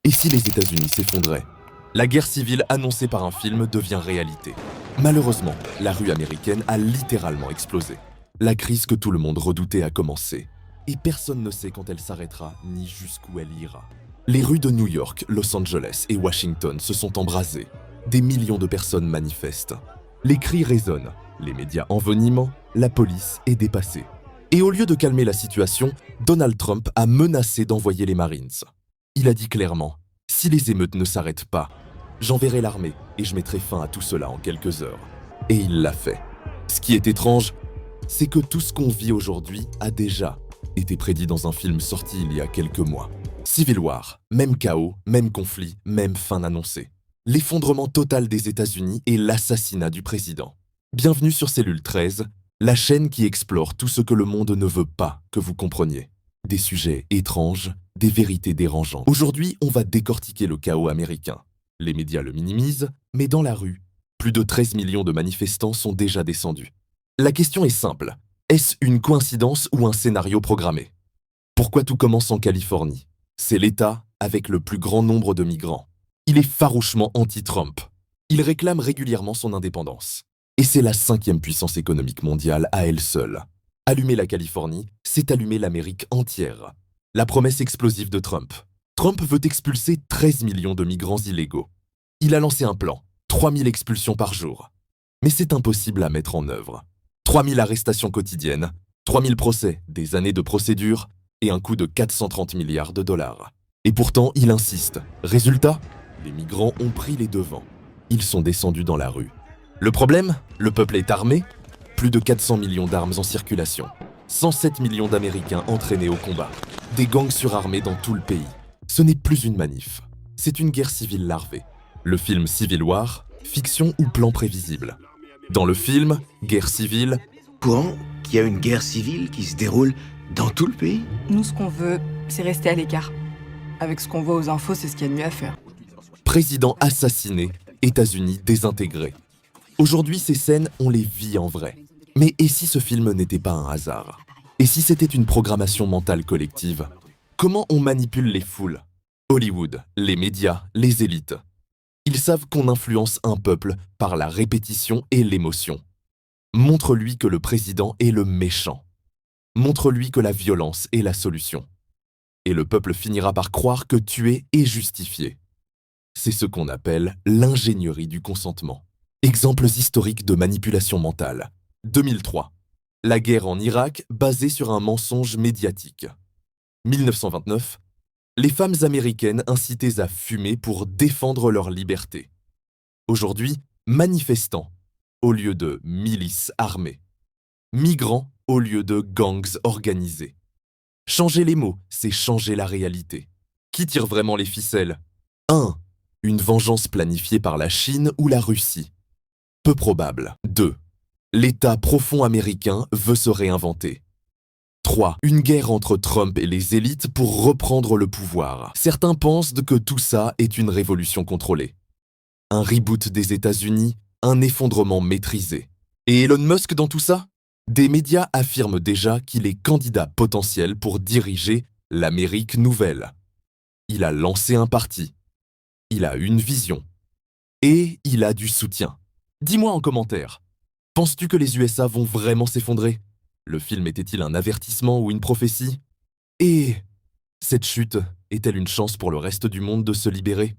Et si les États-Unis s'effondraient? La guerre civile annoncée par un film devient réalité. Malheureusement, la rue américaine a littéralement explosé. La crise que tout le monde redoutait a commencé. Et personne ne sait quand elle s'arrêtera ni jusqu'où elle ira. Les rues de New York, Los Angeles et Washington se sont embrasées. Des millions de personnes manifestent. Les cris résonnent, les médias enveniment, la police est dépassée. Et au lieu de calmer la situation, Donald Trump a menacé d'envoyer les Marines. Il a dit clairement, si les émeutes ne s'arrêtent pas, j'enverrai l'armée et je mettrai fin à tout cela en quelques heures. Et il l'a fait. Ce qui est étrange, c'est que tout ce qu'on vit aujourd'hui a déjà été prédit dans un film sorti il y a quelques mois. Civil War, même chaos, même conflit, même fin annoncée. L'effondrement total des États-Unis et l'assassinat du président. Bienvenue sur Cellule 13, la chaîne qui explore tout ce que le monde ne veut pas que vous compreniez. Des sujets étranges, des vérités dérangeantes. Aujourd'hui, on va décortiquer le chaos américain. Les médias le minimisent, mais dans la rue, plus de 13 millions de manifestants sont déjà descendus. La question est simple. Est-ce une coïncidence ou un scénario programmé? Pourquoi tout commence en Californie? C'est l'État avec le plus grand nombre de migrants. Il est farouchement anti-Trump. Il réclame régulièrement son indépendance. Et c'est la 5e puissance économique mondiale à elle seule. Allumer la Californie, c'est allumer l'Amérique entière. La promesse explosive de Trump. Trump veut expulser 13 millions de migrants illégaux. Il a lancé un plan, 3000 expulsions par jour. Mais c'est impossible à mettre en œuvre. 3000 arrestations quotidiennes, 3000 procès, des années de procédure et un coût de 430 milliards de dollars. Et pourtant, il insiste. Résultat, les migrants ont pris les devants. Ils sont descendus dans la rue. Le problème, le peuple est armé. Plus de 400 millions d'armes en circulation. 107 millions d'Américains entraînés au combat. Des gangs surarmés dans tout le pays. Ce n'est plus une manif. C'est une guerre civile larvée. Le film Civil War, fiction ou plan prévisible. Dans le film, guerre civile... Courant qu'il y a une guerre civile qui se déroule dans tout le pays? Nous, ce qu'on veut, c'est rester à l'écart. Avec ce qu'on voit aux infos, c'est ce qu'il y a de mieux à faire. Président assassiné, États-Unis désintégrés. Aujourd'hui, ces scènes, on les vit en vrai. Mais et si ce film n'était pas un hasard? Et si c'était une programmation mentale collective? Comment on manipule les foules? Hollywood, les médias, les élites. Ils savent qu'on influence un peuple par la répétition et l'émotion. Montre-lui que le président est le méchant. Montre-lui que la violence est la solution. Et le peuple finira par croire que tuer est justifié. C'est ce qu'on appelle l'ingénierie du consentement. Exemples historiques de manipulation mentale. 2003. La guerre en Irak basée sur un mensonge médiatique. 1929. Les femmes américaines incitées à fumer pour défendre leur liberté. Aujourd'hui, manifestants au lieu de milices armées. Migrants au lieu de gangs organisés. Changer les mots, c'est changer la réalité. Qui tire vraiment les ficelles? 1. Une vengeance planifiée par la Chine ou la Russie. Peu probable. 2. L'État profond américain veut se réinventer. 3. Une guerre entre Trump et les élites pour reprendre le pouvoir. Certains pensent que tout ça est une révolution contrôlée. Un reboot des États-Unis, un effondrement maîtrisé. Et Elon Musk dans tout ça? Des médias affirment déjà qu'il est candidat potentiel pour diriger l'Amérique nouvelle. Il a lancé un parti. Il a une vision. Et il a du soutien. Dis-moi en commentaire, penses-tu que les USA vont vraiment s'effondrer? Le film était-il un avertissement ou une prophétie? Et cette chute est-elle une chance pour le reste du monde de se libérer?